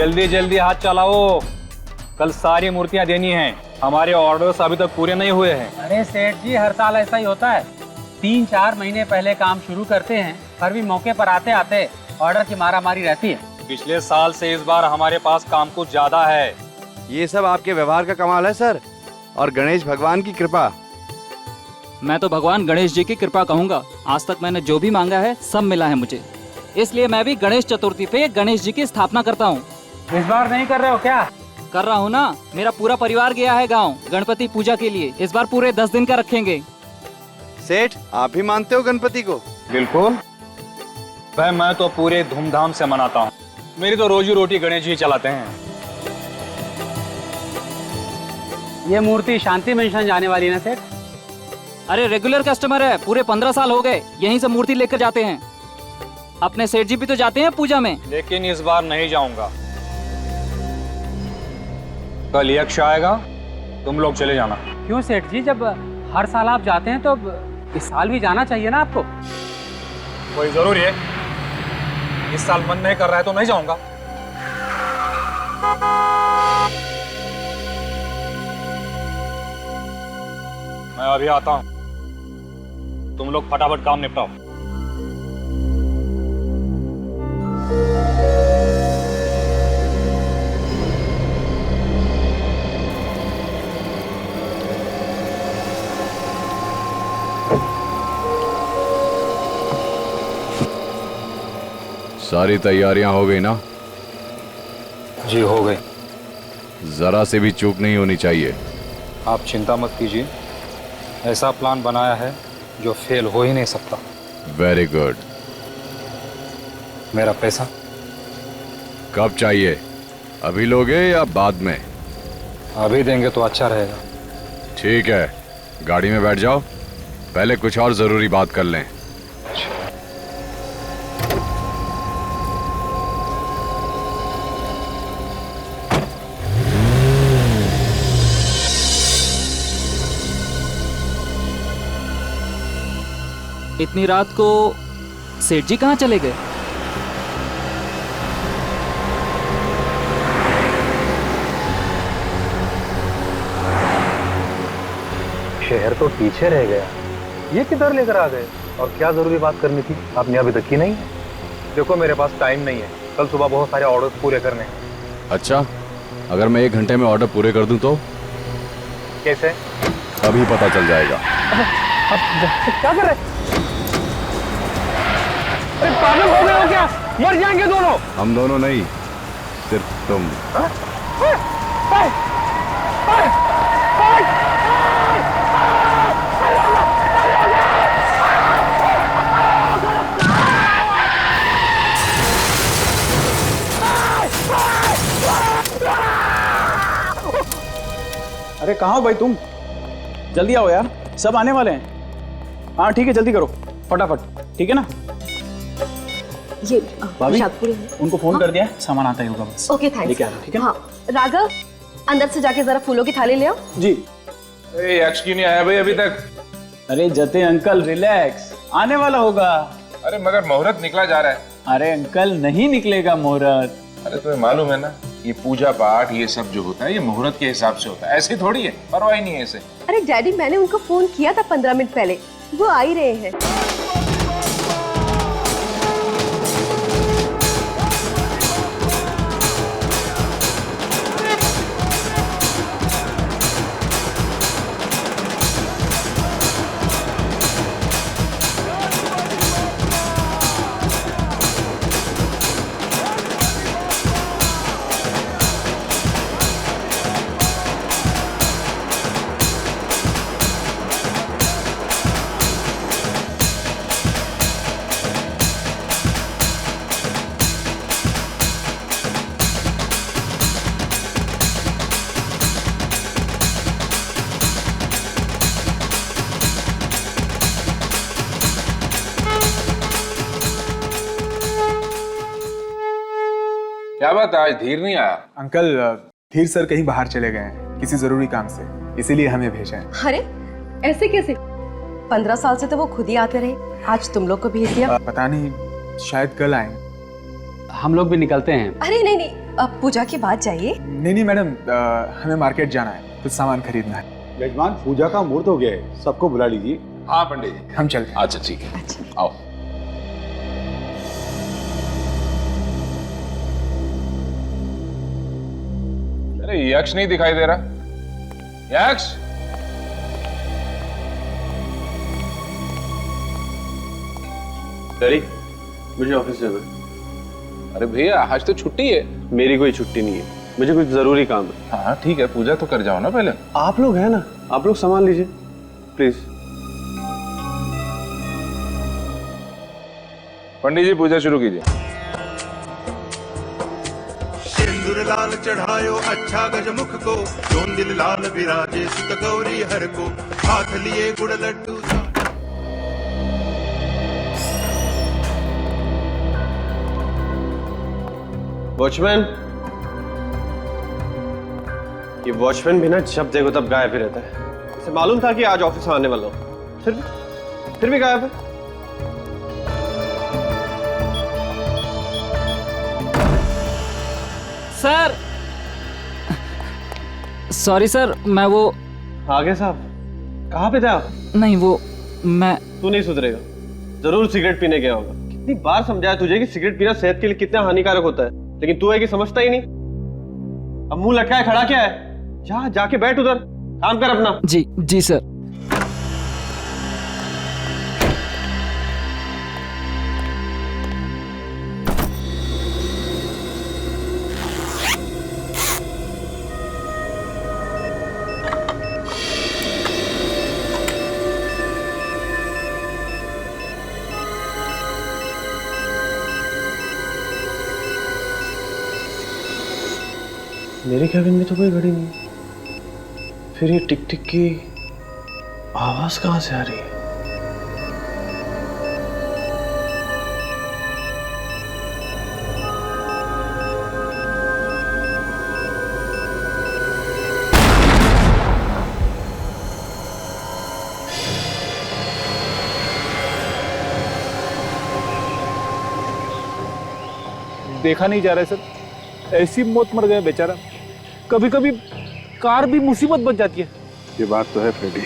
जल्दी जल्दी हाथ चलाओ, कल सारी मूर्तियां देनी हैं। हमारे ऑर्डर्स अभी तक पूरे नहीं हुए हैं। अरे सेठ जी, हर साल ऐसा ही होता है। 3-4 महीने पहले काम शुरू करते हैं, पर भी मौके पर आते आते ऑर्डर की मारामारी रहती है। पिछले साल से इस बार हमारे पास काम कुछ ज्यादा है। ये सब आपके व्यवहार का कमाल है सर, और गणेश भगवान की कृपा। मैं तो भगवान गणेश जी की कृपा कहूँगा। आज तक मैंने जो भी मांगा है सब मिला है मुझे, इसलिए मैं भी गणेश चतुर्थी पे गणेश जी की स्थापना करता हूँ। इस बार नहीं कर रहे हो क्या? कर रहा हूँ ना, मेरा पूरा परिवार गया है गांव गणपति पूजा के लिए। इस बार पूरे 10 दिन का रखेंगे। सेठ, आप भी मानते हो गणपति को? बिल्कुल भाई, मैं तो पूरे धूमधाम से मनाता हूँ। मेरी तो रोजी रोटी गणेश जी चलाते हैं। ये मूर्ति शांति मेंशन जाने वाली है ना सेठ? अरे रेगुलर कस्टमर है, पूरे 15 साल हो गए यहीं से मूर्ति लेकर जाते हैं। अपने सेठ जी भी तो जाते हैं पूजा में। लेकिन इस बार नहीं जाऊंगा। कल यक्ष आएगा, तुम लोग चले जाना। क्यों सेठ जी, जब हर साल आप जाते हैं तो इस साल भी जाना चाहिए ना आपको? कोई जरूरी है? इस साल मन नहीं कर रहा है तो नहीं जाऊंगा। मैं अभी आता हूं, तुम लोग फटाफट काम निपटाओ। सारी तैयारियां हो गई ना? जी हो गई। जरा से भी चूक नहीं होनी चाहिए। आप चिंता मत कीजिए, ऐसा प्लान बनाया है जो फेल हो ही नहीं सकता। Very good. मेरा पैसा कब चाहिए? अभी लोगे या बाद में? अभी देंगे तो अच्छा रहेगा। ठीक है, गाड़ी में बैठ जाओ, पहले कुछ और जरूरी बात कर लें। इतनी रात को सेठ जी कहाँ चले गए? शहर तो पीछे रह गया, ये किधर लेकर आ गए? और क्या जरूरी बात करनी थी आपने अभी तक की नहीं? देखो मेरे पास टाइम नहीं है, कल सुबह बहुत सारे ऑर्डर्स पूरे करने हैं। अच्छा, अगर मैं 1 घंटे में ऑर्डर पूरे कर दूं तो? कैसे? अभी पता चल जाएगा। क्या कर रहे? अरे पागल हो गए हो क्या? मर जाएंगे दोनों। हम दोनों नहीं, सिर्फ तुम। अरे कहाँ हो भाई तुम? जल्दी आओ यार, सब आने वाले हैं। हाँ ठीक है, जल्दी करो फटाफट, ठीक है ना? ये भाभी, शादपुरी है। उनको फोन कर दिया है, सामान आता ही होगा बस। Okay thanks. लेके आना, ठीक है? हाँ राघव, अंदर से जाके जरा फूलों की थाली ले आओ। जी। यक्ष क्यों नहीं आया भाई अभी तक? अरे जते अंकल रिलैक्स, आने वाला होगा। अरे मगर मुहूर्त निकला जा रहा है। अरे अंकल नहीं निकलेगा मुहूर्त। अरे तुम्हें मालूम है ना, ये पूजा पाठ ये सब जो होता है ये मुहूर्त के हिसाब से होता है, ऐसे थोड़ी है, परवाह ही नहीं है इसे। अरे डैडी, मैंने उनको फोन किया था 15 मिनट पहले, वो आ ही रहे हैं। क्या बात, आज धीर नहीं आया? अंकल, धीर सर कहीं बाहर चले गए हैं किसी जरूरी काम से, इसीलिए हमें भेजा है। अरे ऐसे कैसे? 15 साल से तो वो खुद ही आते रहे, आज तुम लोग को भेज दिया। पता नहीं, शायद कल आए। हम लोग भी निकलते हैं। अरे नहीं नहीं, अब पूजा के बाद जाइए। नहीं मैडम, हमें मार्केट जाना है, कुछ सामान खरीदना है। यजमान, पूजा का मुहूर्त हो गया है, सबको बुला लीजिए। हाँ पंडित जी, हम चलते हैं। अच्छा ठीक है, आओ। अरे यक्ष नहीं दिखाई दे रहा। यक्ष, डैडी, मुझे ऑफिस जाना है। अरे भैया आज तो छुट्टी है। मेरी कोई छुट्टी नहीं है, मुझे कुछ जरूरी काम है। हाँ ठीक है, पूजा तो कर जाओ ना पहले। आप लोग हैं ना, आप लोग सामान लीजिए प्लीज। पंडित जी पूजा शुरू कीजिए। सिंदूर लाल चढ़ायो अच्छा गजमुख को, जोन दिल लाल विराजे सुत गौरी हर को, हाथ लिए गुड़ लड्डू। वॉचमैन, ये वॉचमैन भी ना जब देखो तब गायब ही रहता है। इसे मालूम था कि आज ऑफिस आने वाला हूं, फिर भी गायब है। सर, सॉरी सर, मैं वो आगे साहब, कहाँ पे थे आप? नहीं, वो मैं। तू नहीं सुधरेगा, जरूर सिगरेट पीने गया होगा। कितनी बार समझाया तुझे कि सिगरेट पीना सेहत के लिए कितना हानिकारक होता है, लेकिन तू है कि समझता ही नहीं। अब मुंह लटकाए खड़ा क्या है? जाके बैठ उधर, काम कर अपना। जी जी सर। मेरे कैबिन में तो कोई घड़ी नहीं, फिर ये टिक टिक की आवाज कहां से आ रही है? देखा नहीं जा रहा है सर, ऐसी मौत मर गए बेचारा। कभी कभी कार भी मुसीबत बन जाती है। ये बात तो है फ्रेडी,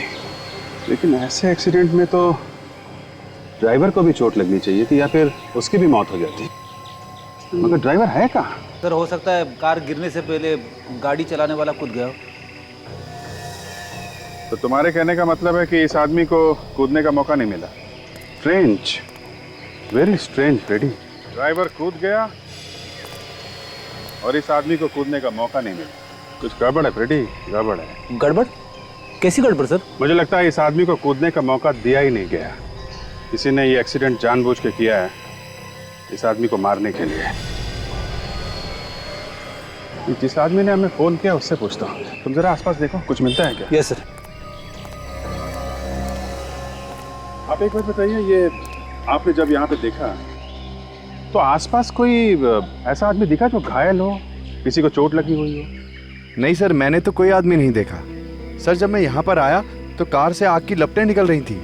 लेकिन ऐसे एक्सीडेंट में तो ड्राइवर को भी चोट लगनी चाहिए थी या फिर उसकी भी मौत हो जाती। मगर ड्राइवर है कहाँ? सर, हो सकता है कार गिरने से पहले गाड़ी चलाने वाला कूद गया हो। तो तुम्हारे कहने का मतलब है कि इस आदमी को कूदने का मौका नहीं मिला। Strange, very strange Freddie. Driver कूद गया और इस आदमी को कूदने का मौका नहीं मिला। कुछ गड़बड़ है फ्रेडी, गड़बड़ है। गड़बड़? कैसी गड़बड़ सर? मुझे लगता है इस आदमी को कूदने का मौका दिया ही नहीं गया। किसी ने ये एक्सीडेंट जानबूझ के किया है, इस आदमी को मारने के लिए। जिस आदमी ने हमें फोन किया उससे पूछता हूँ। तुम जरा आसपास देखो, कुछ मिलता है क्या? Yes sir. आप एक बार बताइए, ये आपने जब यहाँ पे देखा तो आसपास कोई ऐसा आदमी दिखा जो घायल हो, किसी को चोट लगी हुई हो? नहीं सर, मैंने तो कोई आदमी नहीं देखा। सर, जब मैं यहाँ पर आया तो कार से आग की लपटें निकल रही थी,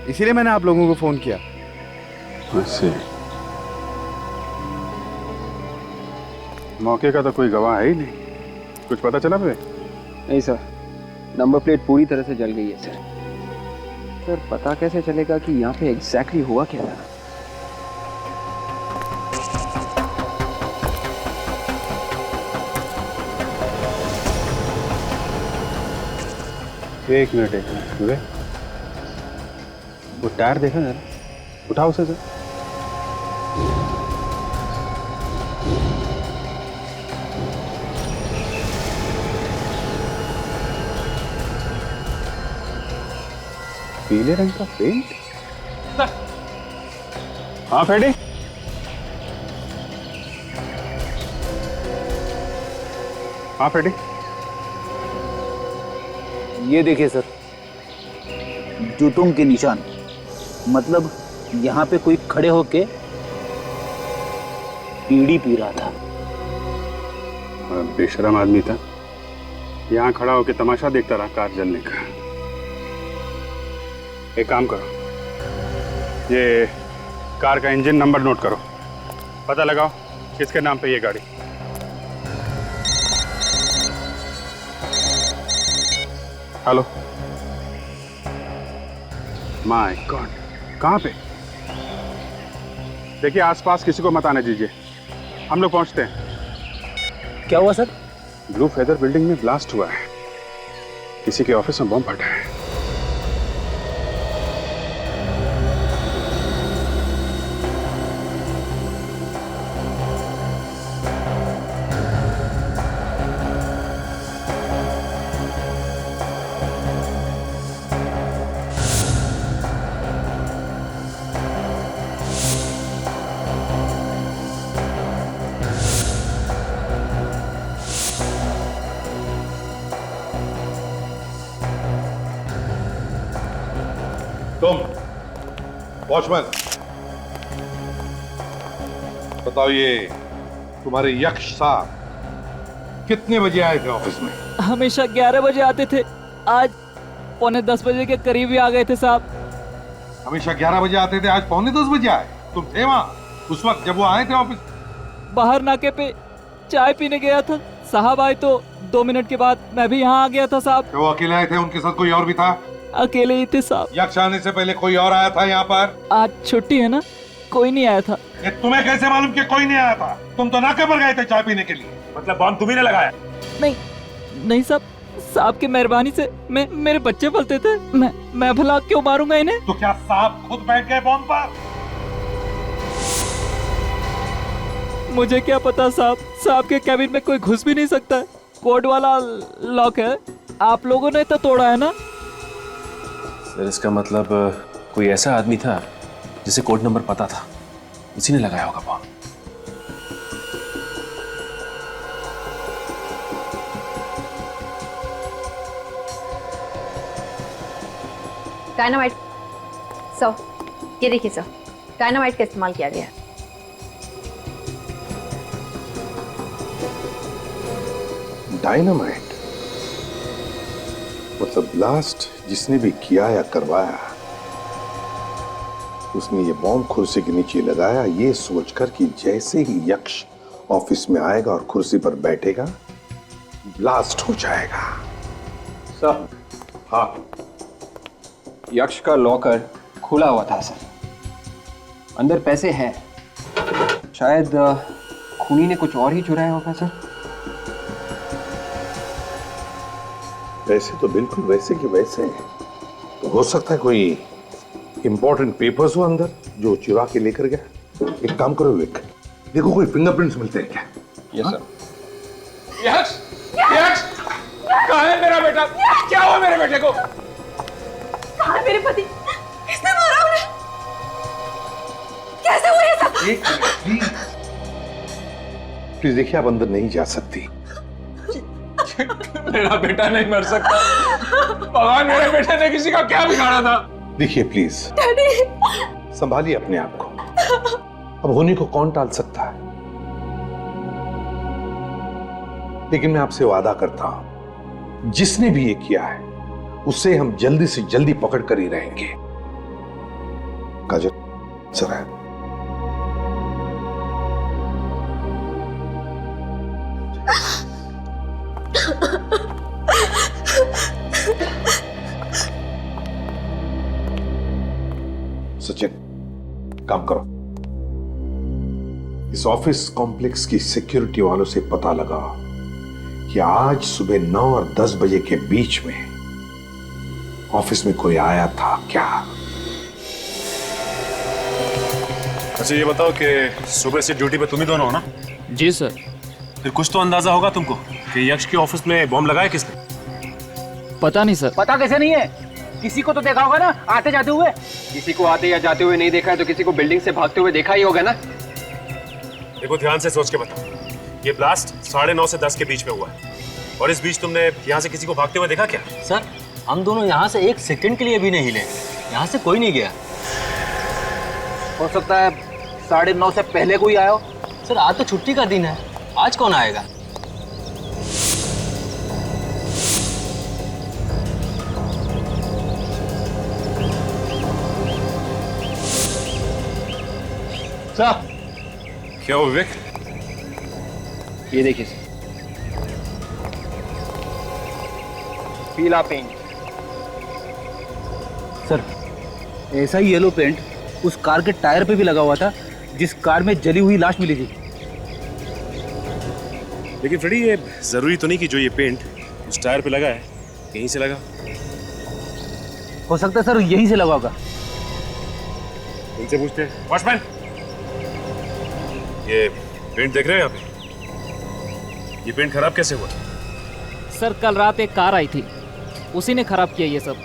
इसीलिए मैंने आप लोगों को फोन किया। अच्छा, मौके का तो कोई गवाह है ही नहीं। कुछ पता चला फिर? नहीं सर, नंबर प्लेट पूरी तरह से जल गई है सर। सर, पता कैसे चलेगा कि यहाँ पे एग्जैक्टली हुआ क्या था? एक मिनट वे, वो टायर देखा जरा, उठाओ उसे सर। पीले रंग का पेंट। हाँ फ्रेडी, हाँ फ्रेडी, ये देखिए सर, जूतों के निशान। मतलब यहाँ पे कोई खड़े होके बीड़ी पी रहा था। बेशरम आदमी था, यहाँ खड़ा होके तमाशा देखता रहा कार जलने का। एक काम करो, ये कार का इंजन नंबर नोट करो, पता लगाओ किसके नाम पे ये गाड़ी। हेलो। माय गॉड, कहाँ पे? देखिए आसपास किसी को मत आने दीजिए, हम लोग पहुंचते हैं। क्या हुआ सर? ब्लू फेदर बिल्डिंग में ब्लास्ट हुआ है, किसी के ऑफिस में बम फटा है। तुम वॉचमैन बताओ, ये तुम्हारे यक्ष साहब कितने बजे आए थे ऑफिस में? हमेशा 11 बजे आते थे, आज पौने 10 बजे के करीब ही आ गए थे साहब। हमेशा 11 बजे आते थे, आज पौने 10 बजे आए? तुम थे वहाँ उस वक्त जब वो आए थे ऑफिस? बाहर नाके पे चाय पीने गया था, साहब आए तो 2 मिनट के बाद मैं भी यहाँ आ गया था साहब। वो अकेले आए थे, उनके साथ कोई और भी था? अकेले ही थे साहब। यक्ष आने से पहले कोई और आया था यहाँ पर? आज छुट्टी है ना, कोई नहीं आया था। ये तुम्हें कैसे मालूम कि कोई नहीं आया था? तुम तो नाके पर गए थे चाय पीने के लिए। मतलब बॉम्ब तुम्ही ने लगाया? नहीं साहब, साहब की मेहरबानी से मेरे बच्चे पलते थे, मैं भला क्यों मारूंगा इन्हें? तो क्या साहब खुद बैठ गए बॉम्ब पर? मुझे क्या पता साहब, साहब के कैबिन में कोई घुस भी नहीं सकता है, कोड वाला लॉक है, आप लोगों ने तो तोड़ा है ना। सर इसका मतलब कोई ऐसा आदमी था जिसे कोड नंबर पता था, उसी ने लगाया होगा बॉम्ब। डायनामाइट सर, ये देखिए सर, डायनामाइट का इस्तेमाल किया गया है। डायनामाइट? मतलब ब्लास्ट जिसने भी किया या करवाया, उसने ये बॉम्ब कुर्सी के नीचे लगाया ये सोचकर कि जैसे ही यक्ष ऑफिस में आएगा और कुर्सी पर बैठेगा ब्लास्ट हो जाएगा। सर, हाँ, यक्ष का लॉकर खुला हुआ था सर, अंदर पैसे हैं, शायद खूनी ने कुछ और ही चुराया होगा सर। वैसे तो बिल्कुल वैसे कि वैसे, तो हो सकता है कोई इंपॉर्टेंट पेपर्स हो अंदर जो चुरा के लेकर गया। एक काम करो विक, देखो कोई फिंगरप्रिंट्स मिलते हैं क्या? Yes sir. यक्ष, यक्ष, कहाँ है मेरा बेटा? क्या हुआ मेरे बेटे को? कहाँ है मेरे पति? किसने मारा उन्हें? कैसे हुआ ये सब? एक प्लीज देखिए, आप अंदर नहीं जा सकती। मेरा बेटा नहीं मर सकता। भगवान, मेरे बेटे ने किसी का क्या बिगाड़ा था? देखिए प्लीज, डैडी संभालिए अपने आप को। अब होने को कौन टाल सकता है? लेकिन मैं आपसे वादा करता हूं, जिसने भी ये किया है उसे हम जल्दी से जल्दी पकड़ कर ही रहेंगे। काजल सर, सचिन काम करो, इस ऑफिस कॉम्प्लेक्स की सिक्योरिटी वालों से पता लगा कि आज सुबह 9 और 10 बजे के बीच में ऑफिस में कोई आया था क्या। अच्छा ये बताओ कि सुबह से ड्यूटी पे तुम ही दोनों हो ना? जी सर। फिर कुछ तो अंदाजा होगा तुमको कि यक्ष के ऑफिस में बॉम्ब लगाया किसने? पता नहीं सर। पता कैसे नहीं है? किसी को तो देखा होगा ना आते जाते हुए। किसी को आते या जाते हुए नहीं देखा है तो किसी को बिल्डिंग से भागते हुए देखा ही होगा ना। देखो ध्यान से सोच के बताओ, ये ब्लास्ट 9:30 से 10 के बीच में हुआ है और इस बीच तुमने यहाँ से किसी को भागते हुए देखा क्या? सर हम दोनों यहाँ से 1 सेकंड के लिए भी नहीं हिले, यहाँ से कोई नहीं गया। हो सकता है 9:30 से पहले कोई आया हो। सर आज तो छुट्टी का दिन है, आज कौन आएगा? सर क्या हुआ विवेक? ये देखिए सर, पीला पेंट सर ऐसा ही येलो पेंट उस कार के टायर पे भी लगा हुआ था जिस कार में जली हुई लाश मिली थी। लेकिन फ्रेडी ये जरूरी तो नहीं कि जो ये पेंट उस टायर पे लगा है यहीं से लगा। हो सकता है सर यहीं से लगा होगा। इनसे पूछते हैं। वॉचमैन, ये पेंट देख रहे हैं यहाँ पे? ये पेंट खराब कैसे हुआ? सर कल रात एक कार आई थी, उसी ने खराब किया ये सब।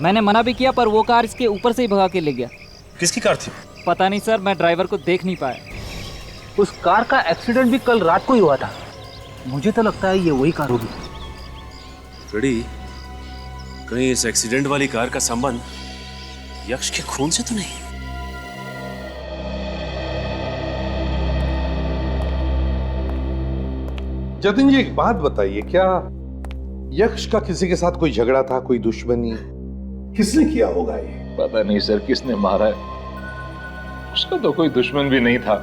मैंने मना भी किया पर वो कार इसके ऊपर से ही भगा के ले गया। किसकी कार थी? पता नहीं सर, मैं ड्राइवर को देख नहीं पाया। उस कार का एक्सीडेंट भी कल रात को ही हुआ था। मुझे तो लगता है ये वही कार होगी। फ्रेडी, कहीं इस एक्सीडेंट वाली कार का संबंध यक्ष के खून से तो नहीं? जतिन जी एक बात बताइए, क्या यक्ष का किसी के साथ कोई झगड़ा था, कोई दुश्मनी? किसने किया होगा ये? पता नहीं सर किसने मारा है, उसका तो कोई दुश्मन भी नहीं था।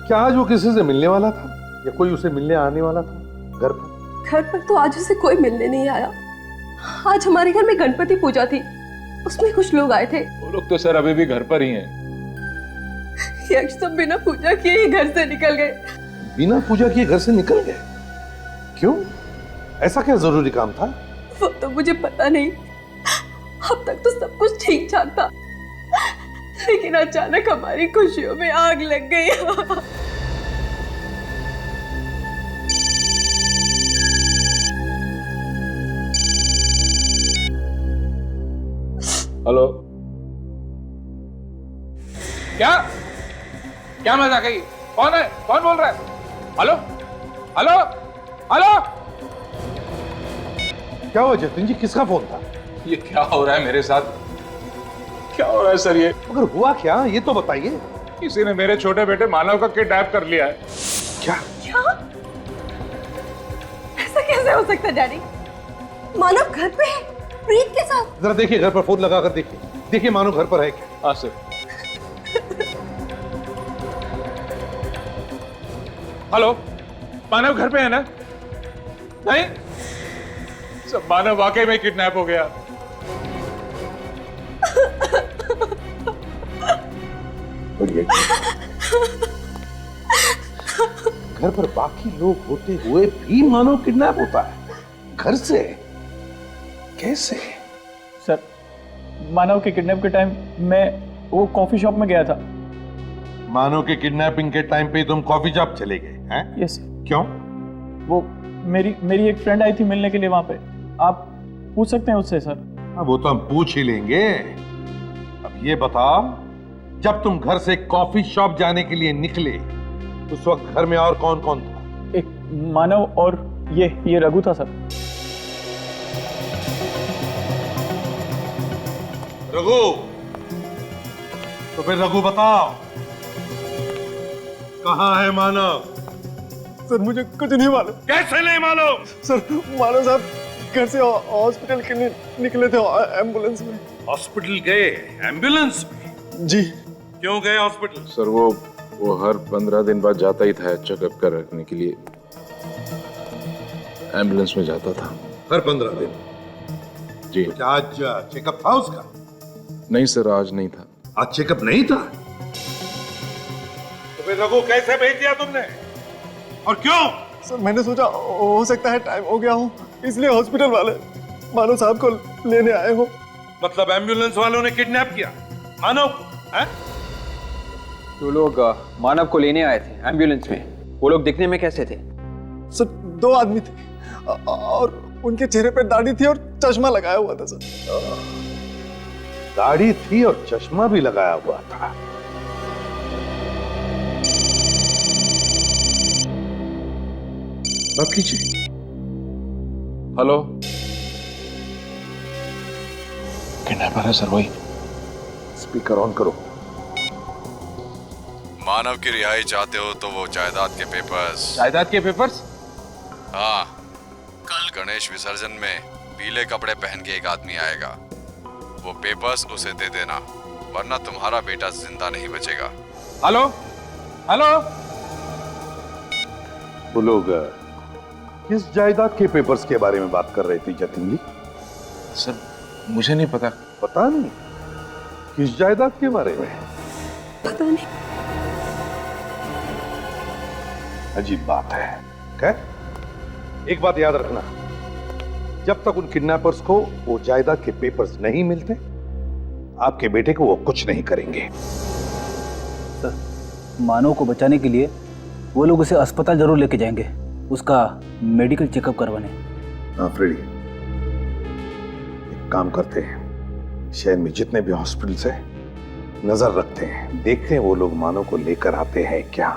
क्या आज वो किसी से मिलने वाला था या कोई उसे मिलने आने वाला था घर पर? घर पर तो आज उसे कोई मिलने नहीं आया। आज हमारे घर में गणपति पूजा थी, उसमें कुछ लोग आए थे। वो लोग तो सर अभी भी घर पर ही हैं। यक्ष सब बिना पूजा किए ही घर से निकल गए। बिना पूजा किए घर से निकल गए? क्यों? ऐसा क्या जरूरी काम था? वो तो मुझे पता नहीं। अब तक तो सब कुछ ठीक ठाक था, लेकिन अचानक हमारी खुशियों में आग लग गई। हेलो, क्या क्या मजाक है? कौन है? कौन बोल रहा है? Hello hello hello. क्या हुआ जतिन जी, किसका फोन था? ये क्या हो रहा है मेरे साथ? क्या हो रहा है सर? ये अगर हुआ क्या ये तो बताइए। किसी ने मेरे छोटे बेटे मानव का किडनैप कर लिया है। क्या? ऐसा कैसे हो सकता है डैडी? मानव घर पे है प्रीत के साथ। जरा देखिए, घर पर फोन लगा कर देखिए, देखिए मानो घर पर है क्या। हाँ सर। हेलो, मानव घर पे है ना? नहीं सब, मानव वाकई में किडनैप हो गया। घर पर बाकी लोग होते हुए भी मानव किडनैप होता है घर से? कैसे? सर मानव के किडनैप के टाइम मैं वो कॉफी शॉप में गया था। मानव के किडनैपिंग के टाइम पे तुम कॉफी शॉप चले गए हैं? यस। क्यों? वो मेरी एक फ्रेंड आई थी मिलने के लिए वहां पे। आप पूछ सकते हैं उससे सर। हाँ वो तो हम पूछ ही लेंगे। अब ये बताओ, जब तुम घर से कॉफी शॉप जाने के लिए निकले उस वक्त घर में और कौन कौन था? एक मानव और ये रघु था सर। रघु? तो फिर रघु बताओ, कहाँ है मानव? सर मुझे कुछ नहीं मालूम। कैसे नहीं मालूम? सर मानव साहब घर से हॉस्पिटल के लिए निकले थे एम्बुलेंस में। हॉस्पिटल गए एम्बुलेंस में? जी। क्यों गए हॉस्पिटल? सर वो हर 15 दिन बाद जाता ही था चेकअप कर रखने के लिए, एम्बुलेंस में जाता था। हर 15 दिन? जी। क्या आज चेकअप था उसका? नहीं सर, आज नहीं था। आज चेकअप नहीं था? तो फिर रघु कैसे भेज दिया तुमने और क्यों? सर मैंने सोचा हो सकता है टाइम हो गया हो, इसलिए हॉस्पिटल वाले मानव साहब को लेने आए हो। मतलब एम्बुलेंस वालों ने किडनैप किया मानव को? हैं? तो लोग मानव को लेने आए थे एम्बुलेंस में। वो लोग दिखने में कैसे थे? सर 2 आदमी थे और उनके चेहरे पे दाढ़ी थी और चश्मा लगाया हुआ था सर। दाढ़ी थी और चश्मा भी लगाया हुआ था। बात कीजिए। हेलो, किडनैपर है सर वही। स्पीकर ऑन करो। मानव की रिहाई चाहते हो तो वो जायदाद के पेपर्स। जायदाद के पेपर्स? हाँ, कल गणेश विसर्जन में पीले कपड़े पहन के एक आदमी आएगा। वो पेपर्स उसे दे देना, वरना तुम्हारा बेटा जिंदा नहीं बचेगा। Hello hello. वो लोग किस जायदाद के पेपर्स के बारे में बात कर रहे थे जतिन जी? सर मुझे नहीं पता। पता नहीं? किस जायदाद के बारे में? पता नहीं। अजीब बात है। क्या? एक बात याद रखना, जब तक उन किडनैपर्स को वो जायदाद के पेपर्स नहीं मिलते, आपके बेटे को वो कुछ नहीं करेंगे। सर, मानव को बचाने के लिए वो लोग उसे अस्पताल जरूर लेके जाएंगे, उसका मेडिकल चेकअप करवाने। हाँ फ्रेडी, एक काम करते हैं, शहर में जितने भी हॉस्पिटल्स हैं नजर रखते हैं, देखते हैं वो लोग मानव को लेकर आते हैं क्या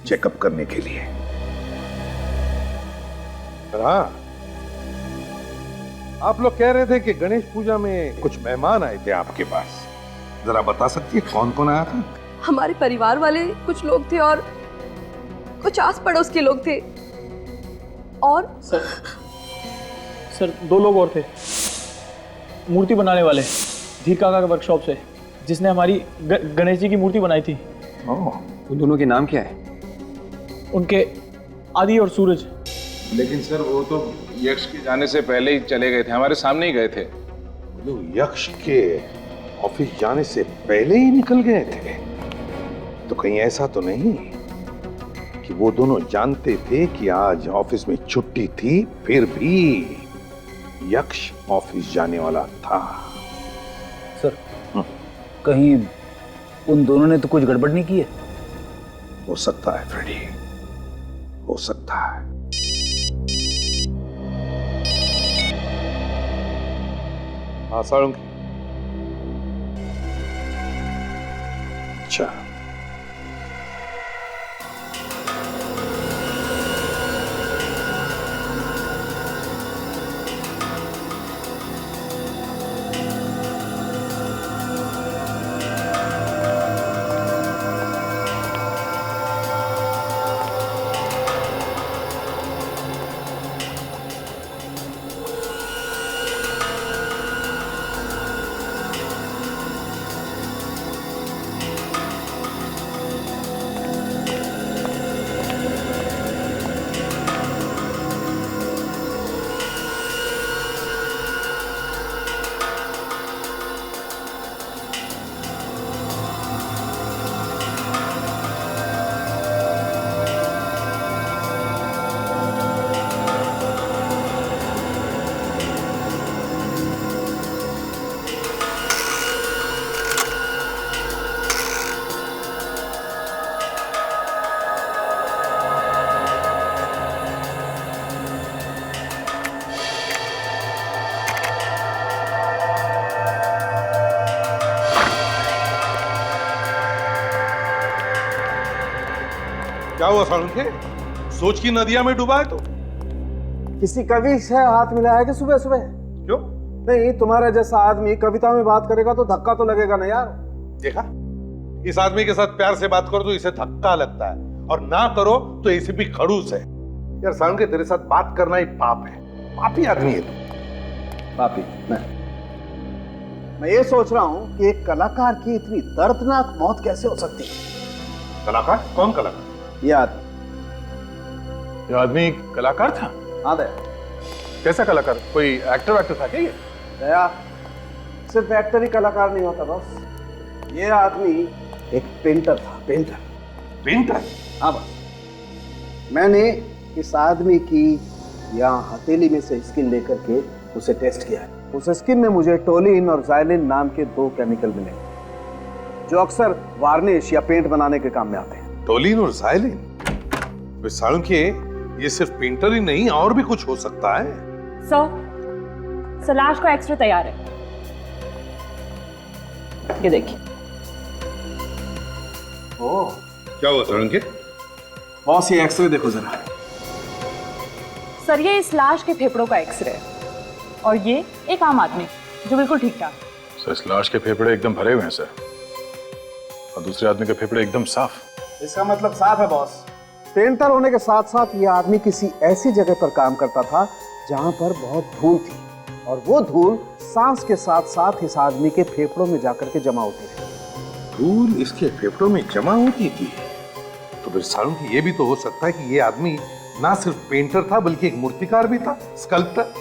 चेकअप करने के लिए। हाँ, आप लोग कह रहे थे कि गणेश पूजा में कुछ मेहमान आए थे आपके पास, जरा बता सकती है कौन कौन आया था? हमारे परिवार वाले कुछ लोग थे और कुछ आस पड़ोस के लोग थे। और सर 2 लोग और थे, मूर्ति बनाने वाले, धीर काका के वर्कशॉप से, जिसने हमारी गणेश जी की मूर्ति बनाई थी। उन दोनों के नाम क्या है? उनके आदि और सूरज। लेकिन सर वो तो यक्ष के जाने से पहले ही चले गए थे, हमारे सामने ही गए थे। लोग यक्ष के ऑफिस जाने से पहले ही निकल गए थे? तो कहीं ऐसा तो नहीं कि वो दोनों जानते थे कि आज ऑफिस में छुट्टी थी, फिर भी यक्ष ऑफिस जाने वाला था? सर, कहीं उन दोनों ने तो कुछ गड़बड़ नहीं की है? हो सकता है फ्रेडी, हो सकता है। हाँ साळुंखे। अच्छा, क्या हुआ साळुंखे? सोच की नदिया में डूबा है तो? किसी कवि से हाथ मिलाया है कि सुबह सुबह? क्यों? नहीं, तुम्हारा जैसा आदमी कविता में बात करेगा तो धक्का तो लगेगा ना यार। देखा, इस आदमी के साथ प्यार से बात करो तो इसे धक्का लगता है, और ना करो तो इसे भी खड़ूस है। यार साळुंखे, तेरे साथ बात करना ही पाप है, पापी आदमी है तू। पापी? मैं ये सोच रहा हूँ कि एक कलाकार की इतनी दर्दनाक मौत कैसे हो सकती है? कलाकार? कौन कलाकार? ये आदमी कलाकार था? हाँ दया। कैसा कलाकार? कोई एक्टर वैक्टर था क्या ये? दया, सिर्फ एक्टर ही कलाकार नहीं होता बस। ये आदमी एक पेंटर था। पेंटर? पेंटर? हाँ बस। मैंने इस आदमी की यहाँ हथेली में से स्किन लेकर के उसे टेस्ट किया है। उस स्किन में मुझे टोलिन और ज़ाइलिन नाम के 2 केमिकल मिले, जो अक्सर वार्निश या पेंट बनाने के काम में आते हैं। टोलिन और ज़ाइलिन? साळुंखे, ये सिर्फ पेंटर ही नहीं, और भी कुछ हो सकता है। सर, लाश का एक्सरे तैयार है, ये देखिए। ओह, क्या हुआ साळुंखे? बॉस, ये एक्सरे देखो जरा। सर, ये इस लाश के फेफड़ों का एक्सरे है, और ये एक आम आदमी जो बिल्कुल ठीक ठाक। सर, इस लाश के फेफड़े एकदम भरे हुए हैं सर, और दूसरे आदमी के फेफड़े एकदम साफ। इसका मतलब साफ है बॉस। पेंटर होने के साथ साथ ये आदमी किसी ऐसी जगह पर काम करता था जहां पर बहुत धूल थी, और वो धूल सांस के साथ साथ इस आदमी के फेफड़ों में जाकर के जमा होती थी। धूल इसके फेफड़ों में जमा होती थी? तो फिर साळुंखे, ये भी तो हो सकता है कि ये आदमी ना सिर्फ पेंटर था बल्कि एक मूर्तिकार भी था, स्कल्प्टर,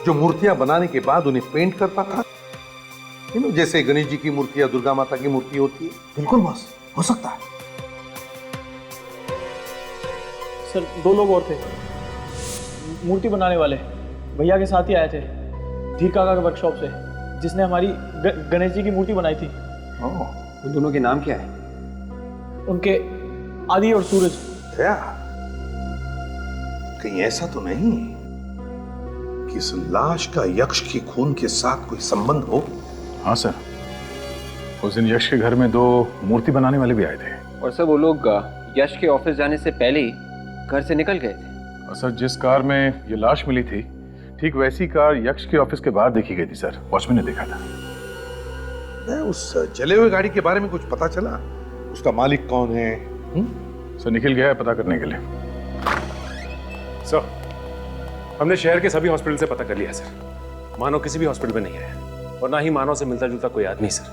जो मूर्तियां बनाने के बाद उन्हें पेंट करता था, जैसे गणेश जी की मूर्ति या दुर्गा माता की मूर्ति होती है। बिल्कुल बॉस, हो सकता है। सर 2 लोग और थे, मूर्ति बनाने वाले, भैया के साथ ही आए थे धीर काका के वर्कशॉप से, जिसने हमारी गणेश जी की मूर्ति बनाई थी। उन दोनों के नाम क्या है? उनके आदि और सूरज। क्या कहीं ऐसा तो नहीं कि इस लाश का यक्ष के खून के साथ कोई संबंध हो? हाँ सर, उस दिन यश के घर में 2 मूर्ति बनाने वाले भी आए थे। और सर वो लोग यश के ऑफिस जाने से पहले ही घर से निकल गए थे। और सर जिस कार में ये लाश मिली थी, ठीक वैसी कार यक्ष के ऑफिस के बाहर देखी गई थी सर, वॉचमैन ने देखा था। उस जले हुए गाड़ी के बारे में कुछ पता चला? उसका मालिक कौन है? सर निखिल गया है पता करने के लिए। सर हमने शहर के सभी हॉस्पिटल से पता कर लिया सर, मानव किसी भी हॉस्पिटल में नहीं है और ना ही मानव से मिलता जुलता कोई आदमी सर।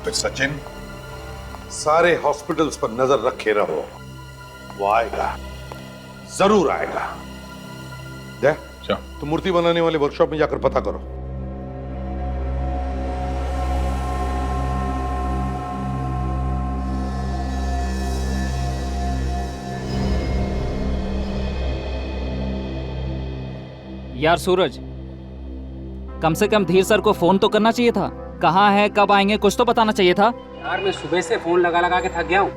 तो सचिन, सारे हॉस्पिटल्स पर नजर रखे रहो, वो आएगा, जरूर आएगा। तो मूर्ति बनाने वाले वर्कशॉप में जाकर पता करो। यार सूरज, कम से कम धीर सर को फोन तो करना चाहिए था। कहाँ है, कब आएंगे, कुछ तो बताना चाहिए था। यार मैं सुबह से फोन लगा लगा के थक गया हूँ,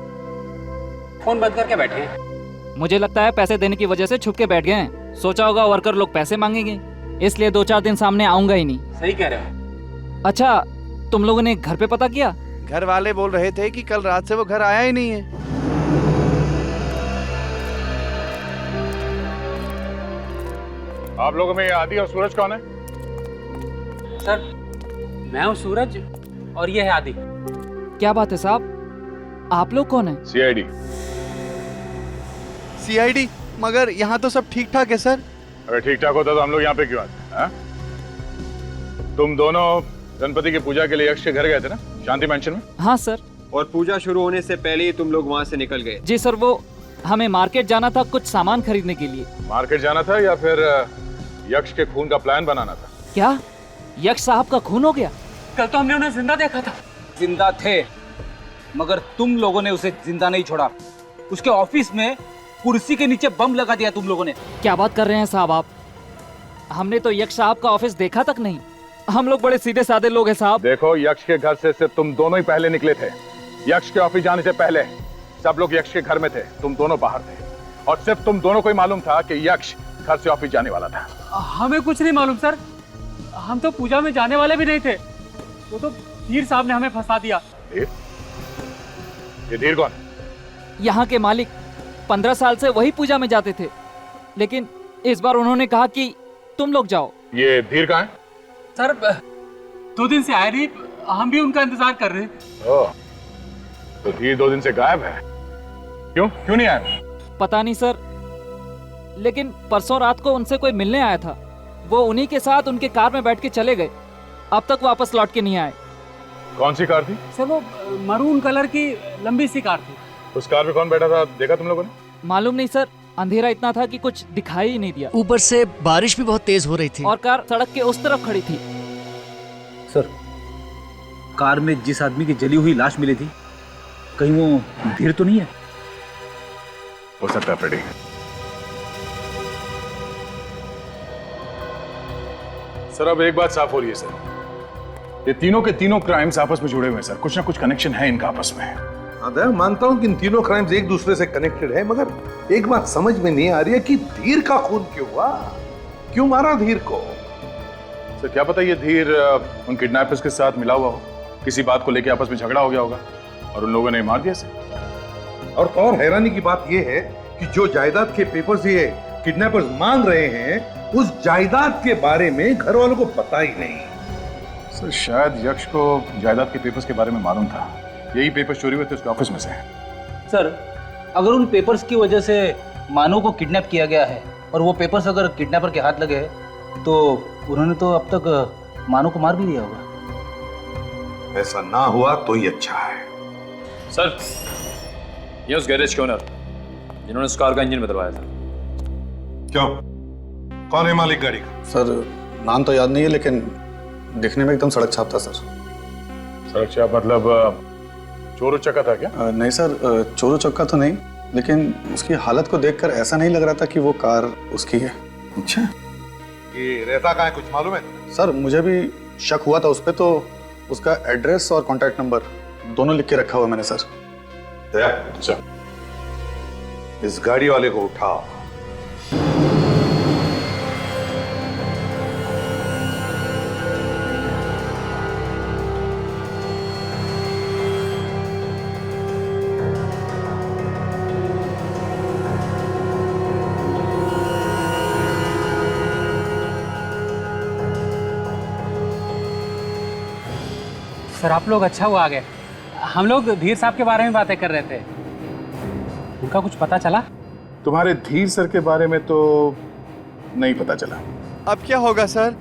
फोन बंद करके बैठे हैं। मुझे लगता है पैसे देने की वजह से छुप के बैठ गए हैं। सोचा होगा वर्कर लोग पैसे मांगेंगे, इसलिए 2-4 दिन सामने आऊंगा ही नहीं। सही कह रहे हो। अच्छा, तुम लोगों ने घर पे पता किया? घर वाले बोल रहे थे कि कल रात से वो घर आया ही नहीं है। आप लोगों में आदि और सूरज कौन है? सर मैं हूँ सूरज और ये है आदि। क्या बात है साहब, आप लोग कौन है? सीआईडी, मगर यहाँ तो सब ठीक ठाक है सर। अगर ठीक ठाक होता तो हम लोग यहाँ पे क्यों आते? तुम दोनों गणपति की पूजा के लिए यक्ष के घर गए थे ना, शांति मेंशन में? हाँ सर। और पूजा शुरू होने से पहले ही तुम लोग वहाँ से निकल गए? जी सर, वो हमें मार्केट जाना था कुछ सामान खरीदने के लिए। मार्केट जाना था या फिर यक्ष के खून का प्लान बनाना था? क्या यक्ष साहब का खून हो गया? कल तो हमने उन्हें जिंदा देखा था। जिंदा थे, मगर तुम लोगों ने उसे जिंदा नहीं छोड़ा। उसके ऑफिस में कुर्सी के नीचे बम लगा दिया तुम लोगों ने। क्या बात कर रहे हैं साहब आप? हमने तो यक्ष साहब का ऑफिस देखा तक नहीं। हम लोग बड़े सीधे साधे लोग हैं साहब। देखो, यक्ष के घर से सिर्फ तुम दोनों ही पहले निकले थे। यक्ष के ऑफिस जाने से पहले सब लोग यक्ष के घर में थे, तुम दोनों बाहर थे। और सिर्फ तुम दोनों को ही मालूम था कि यक्ष घर से ऑफिस जाने वाला था। हमें कुछ नहीं मालूम सर, हम तो पूजा में जाने वाले भी नहीं थे। वो तो धीर साहब ने हमें फंसा दिया। ये धीर कौन? यहाँ के मालिक 15 साल से वही पूजा में जाते थे, लेकिन इस बार उन्होंने कहा कि तुम लोग जाओ। ये धीर कहाँ है? सर 2 दिन से आए नहीं, हम भी उनका इंतजार कर रहे हैं। ओह, तो धीर 2 दिन से गायब है। क्यों नहीं आया? पता नहीं सर, लेकिन परसों रात को उनसे कोई मिलने आया था। वो उन्हीं के साथ उनके कार में बैठ के चले गए, अब तक वापस लौट के नहीं आए। कौन सी कार थी? सर वो मरून कलर की लंबी सी कार थी। उस कार में कौन बैठा था, देखा तुम लोगों ने? मालूम नहीं सर, अंधेरा इतना था कि कुछ दिखाई ही नहीं दिया। ऊपर से बारिश भी बहुत तेज हो रही थी और कार सड़क के उस तरफ खड़ी थी। सर, कार में जिस आदमी की जली हुई लाश मिली थी, कहीं वो धीर तो नहीं है? हो सकता है फ्रेडी। सर अब एक बात साफ हो रही है सर, ये तीनों के तीनों क्राइम्स आपस में जुड़े हुए हैं सर, कुछ ना कुछ कनेक्शन है इनका आपस में। मानता हूं कि इन तीनों क्राइम्स एक दूसरे से कनेक्टेड है, मगर एक बात समझ में नहीं आ रही है कि धीर का खून क्यों हुआ? क्यों मारा धीर को? सर क्या पता ये धीर उन किडनैपर्स के साथ मिला हुआ हो, किसी बात को लेकर आपस में झगड़ा हो गया होगा और उन लोगों ने मार दिया सर। और हैरानी की बात यह है कि जो जायदाद के पेपर्स ये किडनैपर्स मांग रहे हैं, उस जायदाद के बारे में घर वालों को पता ही नहीं। सर शायद यक्ष को जायदाद के पेपर्स के बारे में मालूम था, यही पेपर्स चोरी हुए थे उसके ऑफिस में से। सर, अगर उन पेपर्स की वजह से मानव को किडनैप किया गया है और वो पेपर्स अगर किडनैपर के हाथ लगे हैं, तो उन्होंने तो अब तक मानव को मार भी दिया होगा। ऐसा ना हुआ तो ही अच्छा है। सर, ये उस गैरेज के ओनर जिन्होंने उस कार का इंजन बदलवाया था। क्यों? कौन है मालिक गाड़ी का? सर नाम तो याद नहीं है, लेकिन दिखने में एकदम सड़क छाप था सर। सड़क छाप मतलब चोर उचक्का था क्या? नहीं सर, चोर उचक्का तो नहीं, लेकिन उसकी हालत को देखकर ऐसा नहीं लग रहा था कि वो कार उसकी है। अच्छा, ये रहता कहाँ है कुछ मालूम है? सर मुझे भी शक हुआ था उस पर, तो उसका एड्रेस और कॉन्टैक्ट नंबर दोनों लिख के रखा हुआ मैंने सर। अच्छा, इस गाड़ी वाले को उठाओ। सर आप लोग अच्छा हुआ आ गए। हम लोग धीर साहब के बारे में बातें कर रहे थे, उनका कुछ पता चला? तुम्हारे धीर सर के बारे में तो नहीं पता चला। अब क्या होगा सर?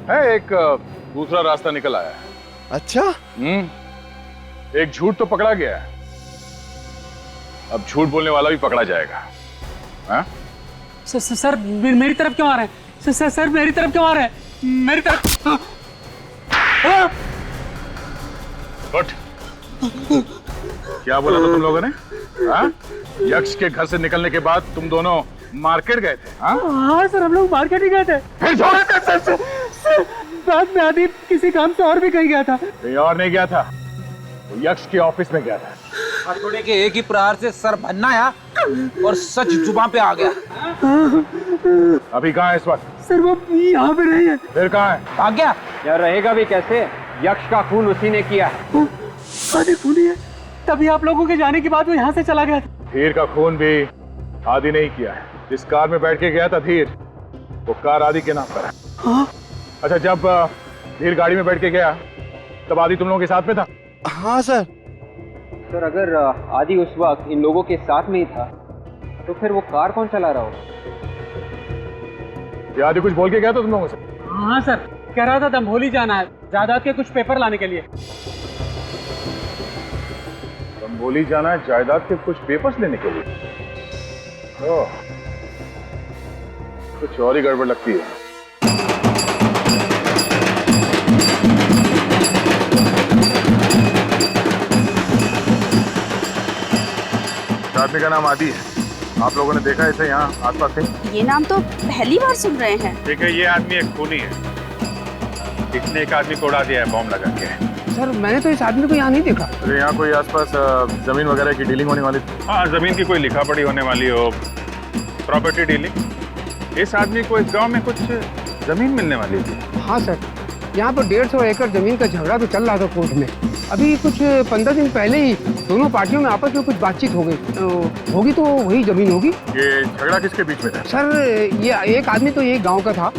है एक दूसरा रास्ता निकल आया है। अच्छा? एक झूठ तो पकड़ा गया है, अब झूठ बोलने वाला भी पकड़ा जाएगा। हाँ? सर मेरी तरफ क्यों आ रहे हैं? सर मेरी तरफ क्यों आ रहे हैं? मेरी तरफ। उठ। क्या बोला था तुम लोगों ने? हाँ? यक्ष के घर से निकलने के बाद तुम दोनों मार्केट गए थे? हाँ सर, हम लोग मार्केट ही गए थे। सर, बाद में आदि किसी काम से और भी कहीं गया था। कहीं और नहीं गया था, वो यक्ष के ऑफिस में गया था। हथौड़े के एक ही प्रहार से सर भन्नाया और सच जुबान पे आ गया। अभी कहाँ है इस वक्त? सर वो यहाँ पे नहीं है। फिर कहाँ है? भाग गया। क्या रहेगा भी कैसे? यक्ष का खून उसी ने किया है। आदि खूनी है, तभी आप लोगों के जाने के बाद वो यहाँ से चला गया था। धीर का खून भी आदि नहीं किया है। जिस कार में बैठ के गया था धीर, वो कार आदि के नाम पर है। हाँ? अच्छा, जब धीर गाड़ी में बैठ के गया तब आदि तुम लोगों के साथ में था? हाँ सर। सर अगर आदि उस वक्त इन लोगों के साथ में ही था तो फिर वो कार कौन चला रहा होगा? ये आदि कुछ बोल के गया था तुम लोगों से? हाँ सर, कह रहा था दंभोली जाना है जायदाद के कुछ पेपर लाने के लिए। दंभोली जाना है जायदाद के कुछ पेपर्स लेने के लिए? ओह, कुछ और ही गड़बड़ लगती है। आदमी का नाम आदि है, आप लोगों ने देखा इसे यहाँ आसपास कहीं? ये नाम तो पहली बार सुन रहे हैं। देखिए, ये आदमी एक खूनी है, इसने एक आदमी को उड़ा दिया है बॉम्ब लगा के। सर मैंने तो इस आदमी को यहाँ नहीं देखा। अरे यहाँ कोई आसपास जमीन वगैरह की डीलिंग होने वाली? हाँ, जमीन की कोई लिखा पढ़ी होने वाली हो, प्रॉपर्टी डीलिंग। इस आदमी को इस गांव में कुछ जमीन मिलने वाली थी। हाँ सर, यहाँ पर 150 एकड़ जमीन का झगड़ा तो चल रहा था कोर्ट में। अभी कुछ 15 दिन पहले ही दोनों पार्टियों में आपस में कुछ बातचीत हो गई होगी, तो वही जमीन होगी। ये झगड़ा किसके बीच में था? सर ये एक आदमी तो ये गांव का था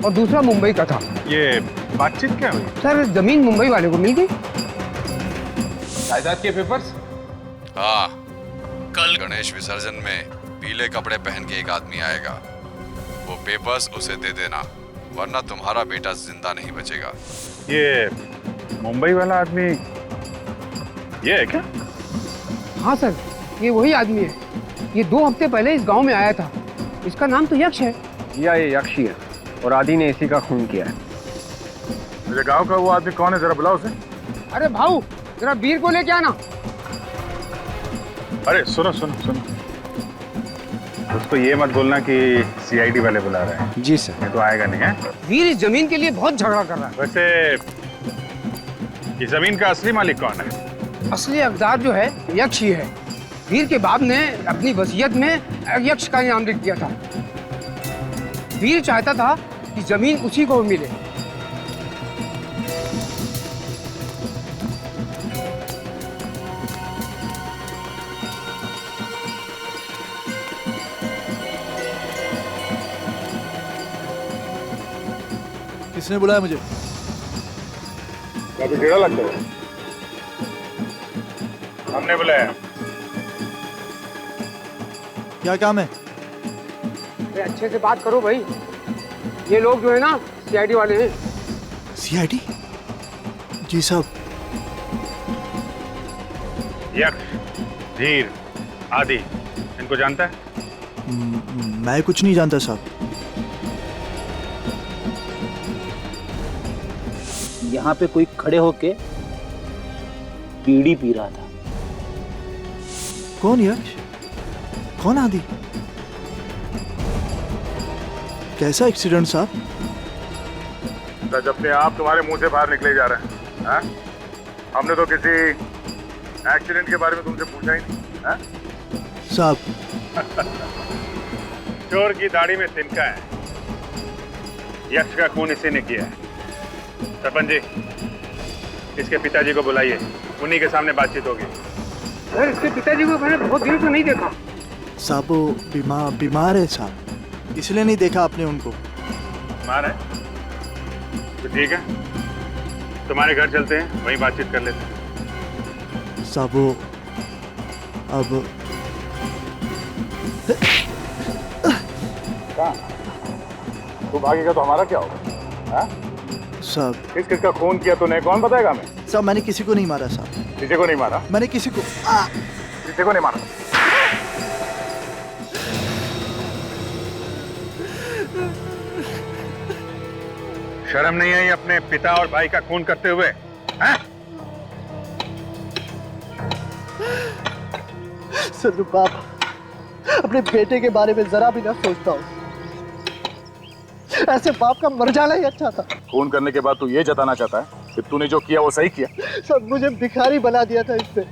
और दूसरा मुंबई का था। ये बातचीत क्या हुई? सर जमीन मुंबई वाले को मिल गई। जायदाद के पेपर्स? हाँ, कल गणेश विसर्जन में पीले कपड़े पहन के एक आदमी आएगा, वो पेपर्स उसे दे देना, वरना तुम्हारा बेटा जिंदा नहीं बचेगा। ये मुंबई वाला आदमी ये है क्या? हाँ सर, ये वही आदमी है। ये 2 हफ्ते पहले इस गांव में आया था। इसका नाम तो यक्ष है। ये यक्ष ही है और आदि ने इसी का खून किया है। मेरे गांव का वो आदमी कौन है, जरा बुलाओ उसे। अरे भाऊ, जरा वीर को लेके आना। अरे सुनो सुनो सुनो, उसको ये मत बोलना कि सीआईडी वाले बुला रहे हैं। जी सर। ये तो आएगा नहीं है। वीर इस जमीन के लिए बहुत झगड़ा कर रहा है। वैसे इस जमीन का असली मालिक कौन है? असली हकदार जो है यक्ष ही है। वीर के बाप ने अपनी वसीयत में यक्ष का नाम लिख दिया था। वीर चाहता था कि जमीन उसी को मिले। किसने बुलाया मुझे? काफी टेढ़ा लगता है। हमने बुलाया। क्या काम है? अरे अच्छे से बात करो भाई। ये लोग जो है ना सीआईडी वाले हैं। सीआईडी? जी साहब। यक्ष, धीर, आदि, इनको जानता है? मैं कुछ नहीं जानता साहब। यहाँ पे कोई खड़े होके बीड़ी पी रहा था। कौन यक्ष? कौन आदि? कैसा एक्सीडेंट साहब? सच अपने आप तुम्हारे मुंह से बाहर निकले जा रहे हैं, हाँ? हमने तो किसी एक्सीडेंट के बारे में तुमसे पूछा ही नहीं, हाँ? साहब चोर की दाढ़ी में तिनका है, यक्ष का खून इसी ने किया है। सरपंच जी, इसके पिताजी को बुलाइए, उन्हीं के सामने बातचीत होगी। सर, इसके पिताजी को मैंने बहुत दिनों से नहीं देखा। साहब वो बीमार है साहब, इसलिए नहीं देखा आपने उनको। बीमार है तो ठीक है, तुम्हारे घर चलते हैं, वहीं बातचीत कर लेते हैं। साहब वो अब तू भागेगा तो हमारा क्या होगा, हाँ? साहब किसका खून किया तूने, कौन बताएगा हमें? साहब मैंने किसी को नहीं मारा साहब। किसी को नहीं मारा? मैंने किसी को नहीं मारा। शर्म नहीं आई अपने पिता और भाई का खून करते हुए, हाँ? सर बाप अपने बेटे के बारे में जरा भी ना सोचता हूँ। ऐसे बाप का मर जाना ही अच्छा था। खून करने के बाद तू ये जताना चाहता है कि तूने जो किया वो सही किया? सब मुझे भिखारी बना दिया था इसने।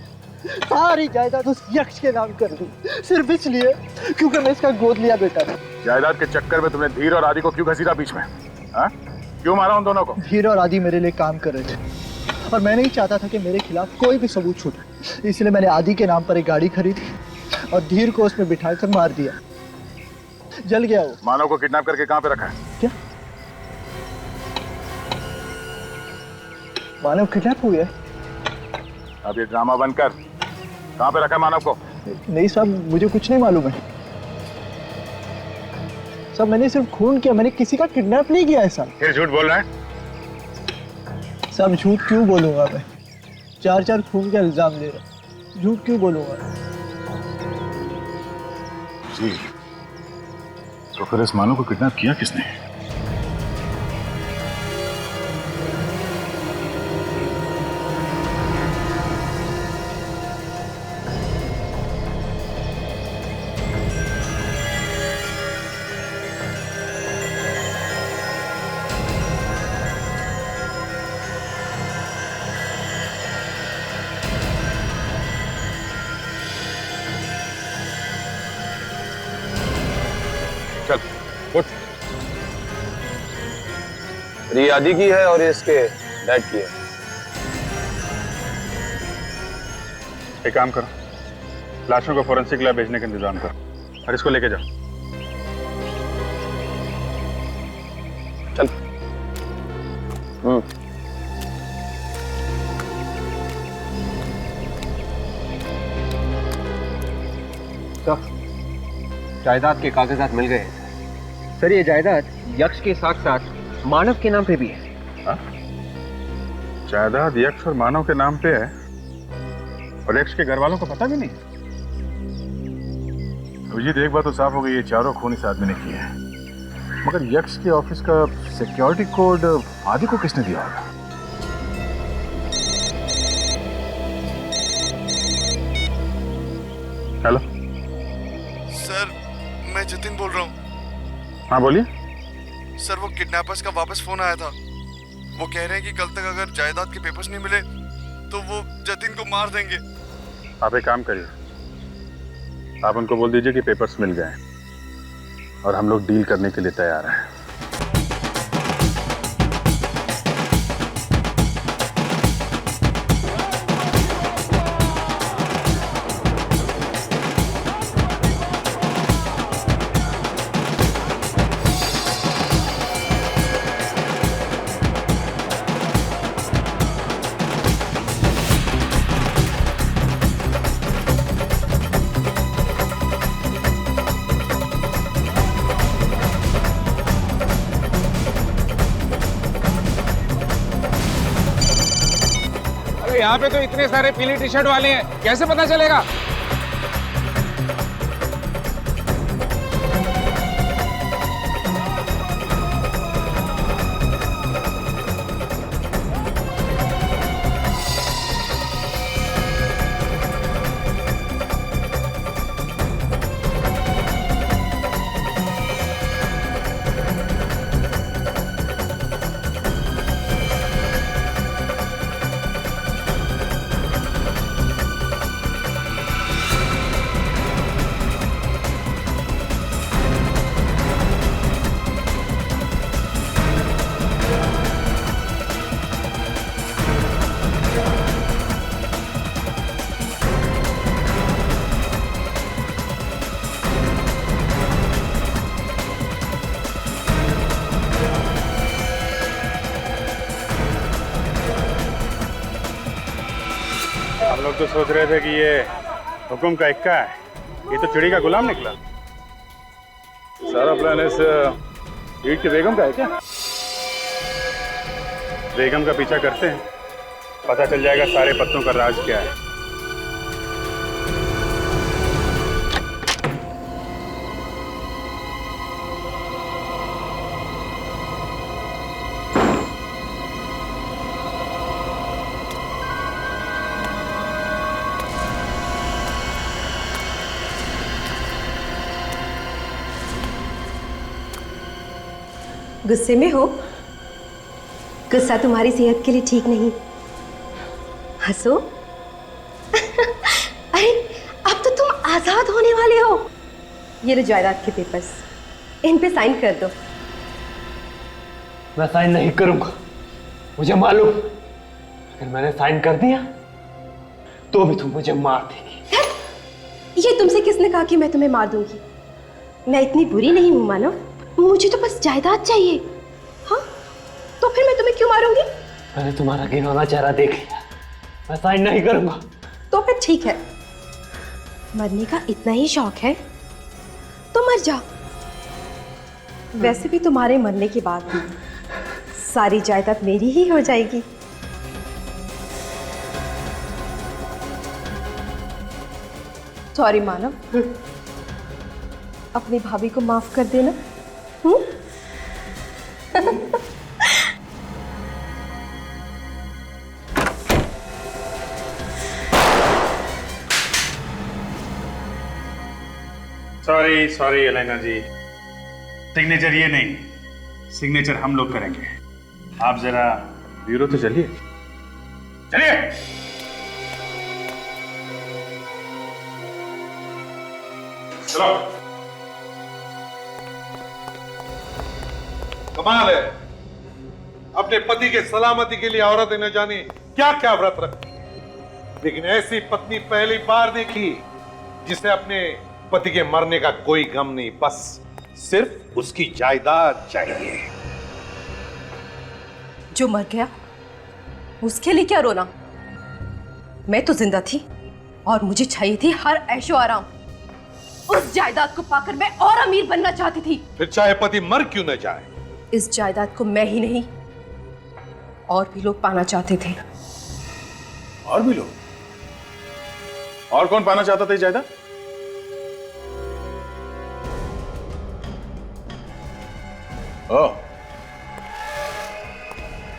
सारी जायदाद उस यक्ष के नाम कर दी, सिर्फ इसलिए क्योंकि मैं इसका गोद लिया बेटा था। जायदाद के चक्कर में तुमने धीर और आदि को क्यों घसीटा बीच में, हाँ? क्यों मारा उन दोनों को? धीर और आदि मेरे लिए काम कर रहे थे और मैं नहीं चाहता था कि मेरे खिलाफ कोई भी सबूत छूटे, इसलिए मैंने आदि के नाम पर एक गाड़ी खरीदी और धीर को उसमें बिठाकर मार दिया। जल गया वो। मानव को किडनैप करके कहाँ पे रखा है? क्या मानव किडनैप हो गया? अब ये ड्रामा बंद कर, कहाँ पे रखा है मानव को? नहीं साहब, मुझे कुछ नहीं मालूम है साहब, मैंने सिर्फ खून किया, मैंने किसी का किडनैप नहीं किया है साहब। फिर झूठ बोल रहा है? साहब झूठ क्यों बोलूंगा मैं? 4 खून का इल्जाम दे रहा, झूठ क्यों बोलूंगा? जी, तो फिर इस मानव को किडनैप किया किसने? चल उठ। ये आदि की है और ये इसके डैड की है। एक काम करो, लाशों को फोरेंसिक लैब भेजने का इंतजाम करो और इसको लेके जाओ। चल। तो जायदाद के कागजात मिल गए सर। ये जायदाद यक्ष के साथ साथ मानव के नाम पे भी है। जायदाद यक्ष और मानव के नाम पे है और यक्ष के घर वालों को पता भी नहीं? अभिजीत, एक बात तो साफ हो गई, ये चारों खून इस आदमी ने किए हैं, मगर यक्ष के ऑफिस का सिक्योरिटी कोड आदि को किसने दिया होगा? हेलो सर, मैं जतिन बोल रहा हूँ। हाँ बोलिए। सर, वो किडनैपर्स का वापस फोन आया था। वो कह रहे हैं कि कल तक अगर जायदाद के पेपर्स नहीं मिले तो वो जतिन को मार देंगे। आप एक काम करिए, आप उनको बोल दीजिए कि पेपर्स मिल गए और हम लोग डील करने के लिए तैयार हैं। यहाँ पे तो इतने सारे पीली टी शर्ट वाले हैं, कैसे पता चलेगा? हम लोग तो सोच रहे थे कि ये हुक्म का इक्का है, ये तो चिड़ी का गुलाम निकला। सारा प्लान इस ईट की बेगम का है क्या? बेगम का पीछा करते हैं, पता चल जाएगा सारे पत्तों का राज क्या है। गुस्से में हो? गुस्सा तुम्हारी सेहत के लिए ठीक नहीं। हंसो। अरे अब तो तुम आजाद होने वाले हो। ये लो जायदाद के पेपर्स, इन पे साइन कर दो। मैं साइन नहीं करूंगा, मुझे मालूम अगर मैंने साइन कर दिया तो भी तुम मुझे मार देगी। ये तुमसे किसने कहा कि मैं तुम्हें मार दूंगी? मैं इतनी बुरी नहीं हूं मानव, मुझे तो बस जायदाद चाहिए। हाँ तो फिर मैं तुम्हें क्यों मारूंगी? मैंने तुम्हारा घिनौना चेहरा देख लिया, मैं साइन नहीं करूंगा। तो फिर ठीक है, मरने का इतना ही शौक है तो मर जाओ। वैसे भी तुम्हारे मरने के बाद सारी जायदाद मेरी ही हो जाएगी। सॉरी मानव, अपनी भाभी को माफ कर देना। सॉरी सॉरी एलेना जी, सिग्नेचर ये नहीं, सिग्नेचर हम लोग करेंगे। आप जरा ब्यूरो तो चलिए चलिए। चलो। कमाल है, अपने पति के सलामती के लिए औरत न जाने क्या क्या व्रत रखती है, लेकिन ऐसी पत्नी पहली बार देखी जिसे अपने पति के मरने का कोई गम नहीं, बस सिर्फ उसकी जायदाद चाहिए। जो मर गया उसके लिए क्या रोना? मैं तो जिंदा थी और मुझे चाहिए थी हर ऐशो आराम। उस जायदाद को पाकर मैं और अमीर बनना चाहती थी। फिर चाहे पति मर क्यों न जाए, इस जायदाद को मैं ही नहीं और भी लोग पाना चाहते थे। और भी लोग? और कौन पाना चाहता था ये जायदाद? ओह,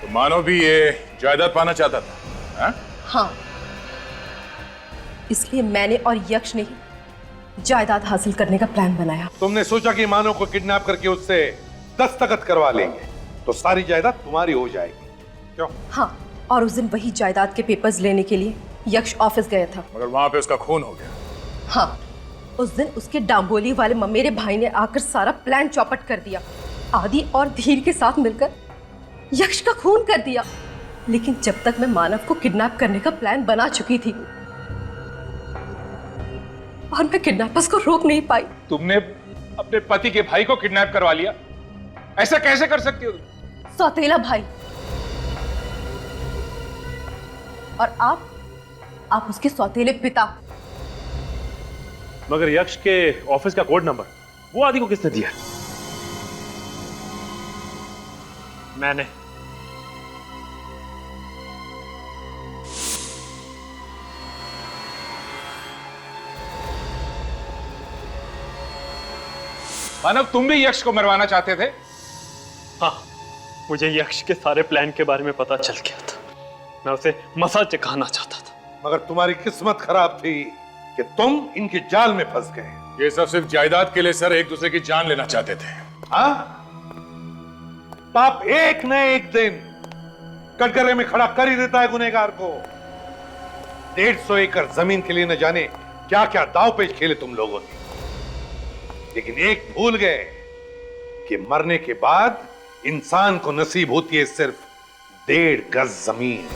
तो मानो भी ये जायदाद पाना चाहता था? हा? हाँ, इसलिए मैंने और यक्ष ने ही जायदाद हासिल करने का प्लान बनाया। तुमने सोचा कि मानव को किडनैप करके उससे दस्तखत करवा लेंगे तो सारी जायदाद तुम्हारी हो जाएगी, क्यों? हाँ, और उस दिन वही जायदाद के पेपर्स लेने के लिए यक्ष ऑफिस गया था। मगर वहां पे उसका खून हो गया। हाँ, उस दिन उसके डांबोली वाले ममेरे भाई ने आकर सारा प्लान चौपट कर दिया। आदि और धीर के साथ मिलकर यक्ष का खून कर दिया। लेकिन जब तक मैं मानव को किडनैप करने का प्लान बना चुकी थी और मैं किडनैपर्स को रोक नहीं पाई। तुमने अपने पति के भाई को किडनैप करवा लिया? ऐसा कैसे कर सकती हो? सौतेला भाई। और आप उसके सौतेले पिता। मगर यक्ष के ऑफिस का कोड नंबर वो आदि को किसने दिया? मैंने। मानव, तुम भी यक्ष को मरवाना चाहते थे? हाँ, मुझे यक्ष के सारे प्लान के बारे में पता चल गया था। मैं उसे मसा चखाना चाहता था। मगर तुम्हारी किस्मत खराब थी कि तुम इनके जाल में फंस गए। ये सब सिर्फ जायदाद के लिए सर एक दूसरे की जान लेना चाहते थे। हाँ? पाप एक न एक दिन कटघरे में खड़ा कर ही देता है गुनहगार को। 150 एकड़ जमीन के लिए न जाने क्या क्या दाव पेच खेले तुम लोगों ने, लेकिन एक भूल गए कि मरने के बाद इंसान को नसीब होती है सिर्फ 1.5 गज जमीन।